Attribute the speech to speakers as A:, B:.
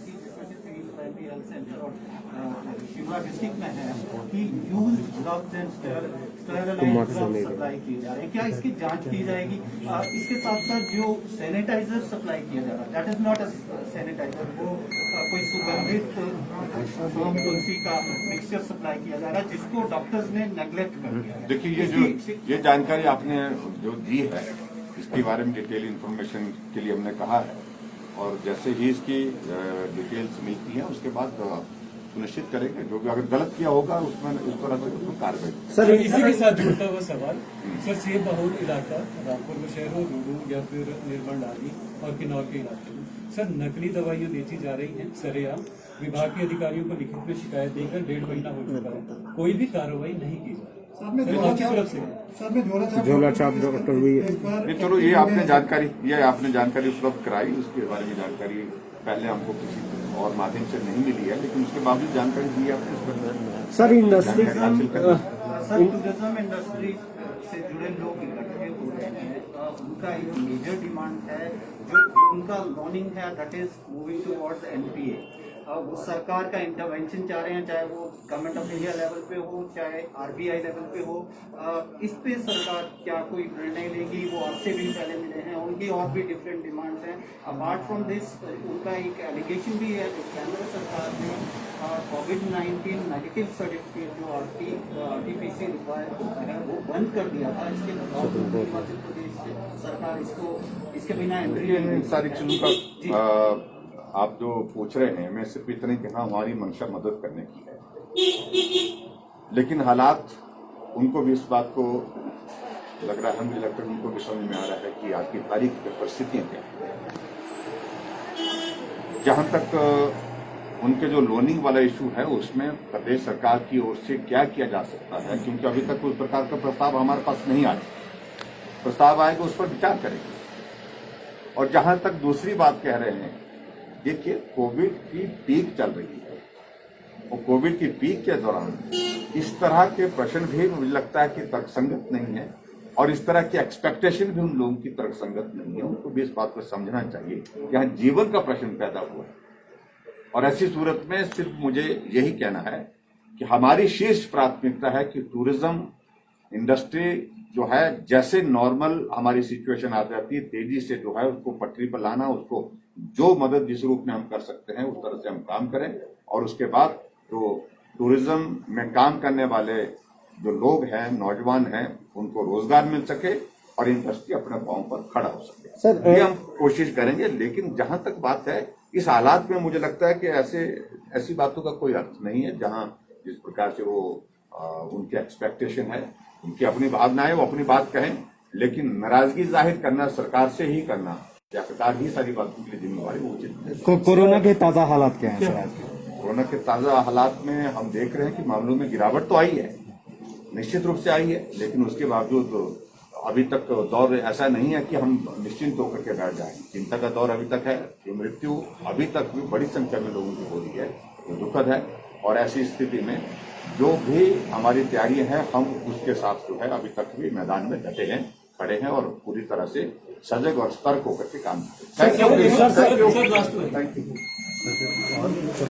A: Society जिसमें से civil society health centre और शिमला डिस्ट्रिक्ट में है कि use gloves and sterilise gloves supply किए जा रहे हैं, क्या इसकी जांच की जाएगी? इसके साथ साथ जो सैनिटाइजर सप्लाई किया जा रहा है, that is not a sanitiser, वो कोई सुगंधित तुलसी का मिक्सचर सप्लाई किया जा रहा है जिसको डॉक्टर्स ने नेग्लेक्ट कर दिया है।
B: देखिए, ये जानकारी आपने जो दी है इसके बारे में डिटेल इन्फॉर्मेशन के लिए हमने कहा है, और जैसे ही इसकी डिटेल्स मिलती है उसके बाद सुनिश्चित करेंगे जो भी अगर गलत किया होगा उसमें इस तरह से तो कार्रवाई।
C: सर इसी के साथ जुड़ता हुआ सवाल, सर सेब बहुल इलाका रामपुर में शहर हो, लूडू या फिर निर्मल डाली और किन्नौर के इलाके में सर नकली दवाइयां बेची जा रही हैं सरेआम। विभाग के अधिकारियों को लिखित में शिकायत देकर 1.5 महीना हो चुका है, कोई भी कार्रवाई नहीं की जा रही।
D: झोला छाप डॉक्टर भी
B: नहीं, चलो ये आपने जानकारी उपलब्ध कराई, उसके बारे में जानकारी पहले हमको किसी और माध्यम से नहीं मिली है, लेकिन उसके बावजूद जानकारी दी आपने इस पर।
D: सर इंडस्ट्री
A: टूरिज्म इंडस्ट्री से जुड़े लोग इकट्ठे हो रहे हैं, उनका एक मेजर डिमांड है जो उनका लॉनिंग है, that is moving towards NPA. वो सरकार का इंटरवेंशन चाह रहे हैं, चाहे वो गवर्नमेंट ऑफ इंडिया लेवल पे हो चाहे आरबीआई लेवल पे हो। इस पे सरकार क्या कोई निर्णय लेगी? वो आपसे भी पहले मिले हैं, उनकी और भी डिफरेंट डिमांड्स हैं। अपार्ट फ्रॉम दिस उनका एक एलिगेशन भी है कि केंद्र सरकार ने कोविड-19 नेगेटिव सर्टिफिकेट जो आरटीपीसी रिक्वायर है वो बंद कर दिया था। इसके बावजूद हिमाचल प्रदेश सरकार इसके बिना एंट्री
B: इन सारी चीजों का आप जो पूछ रहे हैं, मैं सिर्फ इतने कि हाँ हमारी मंशा मदद करने की है, लेकिन हालात उनको भी इस बात को लग रहा है, मुझे लगता है उनको भी समझ में आ रहा है कि आज की तारीख की परिस्थितियां क्या है। जहां तक उनके जो लोनिंग वाला इशू है उसमें प्रदेश सरकार की ओर से क्या किया जा सकता है, क्योंकि अभी तक उस प्रकार का प्रस्ताव हमारे पास नहीं आया। प्रस्ताव आएगा उस पर विचार करेंगे। और जहां तक दूसरी बात कह रहे हैं, देखिए कोविड की पीक चल रही है और कोविड की पीक के दौरान इस तरह के प्रश्न भी मुझे लगता है कि तर्कसंगत नहीं है, और इस तरह की एक्सपेक्टेशन भी उन लोगों की तर्कसंगत नहीं है। उनको भी इस बात को समझना चाहिए कि यहाँ जीवन का प्रश्न पैदा हुआ है, और ऐसी सूरत में सिर्फ मुझे यही कहना है कि हमारी शीर्ष प्राथमिकता है कि टूरिज्म इंडस्ट्री जो है जैसे नॉर्मल हमारी सिचुएशन आ जाती है तेजी से जो है उसको पटरी पर लाना, उसको जो मदद जिस रूप में हम कर सकते हैं उस तरह से हम काम करें, और उसके बाद जो टूरिज्म में काम करने वाले जो लोग हैं, नौजवान हैं, उनको रोजगार मिल सके और इंडस्ट्री अपने पांव पर खड़ा हो सके। सर ये हम कोशिश करेंगे, लेकिन जहां तक बात है इस हालात में मुझे लगता है कि ऐसी बातों का कोई अर्थ नहीं है जहां जिस प्रकार से वो उनकी एक्सपेक्टेशन है, उनकी अपनी भावना है, वो अपनी बात कहें, लेकिन नाराजगी जाहिर करना सरकार से ही करना या सरकार ही सारी बातों के लिए जिम्मेवारी वो उचित है।
D: कोरोना के ताजा हालात क्या हैं सर?
B: कोरोना के ताजा हालात में हम देख रहे हैं कि मामलों में गिरावट तो आई है, निश्चित रूप से आई है, लेकिन उसके बावजूद अभी तक दौर ऐसा नहीं है कि हम निश्चिंत होकर के बैठ जाएं। चिंता का दौर अभी तक है। ये मृत्यु अभी तक भी बड़ी संख्या में लोगों की हो रही है, ये दुखद है। और ऐसी स्थिति में जो भी हमारी तैयारियां हैं हम उसके साथ जो है अभी तक भी मैदान में डटे हैं, खड़े हैं और पूरी तरह से सजग और सतर्क होकर के काम करते हैं। Thank you.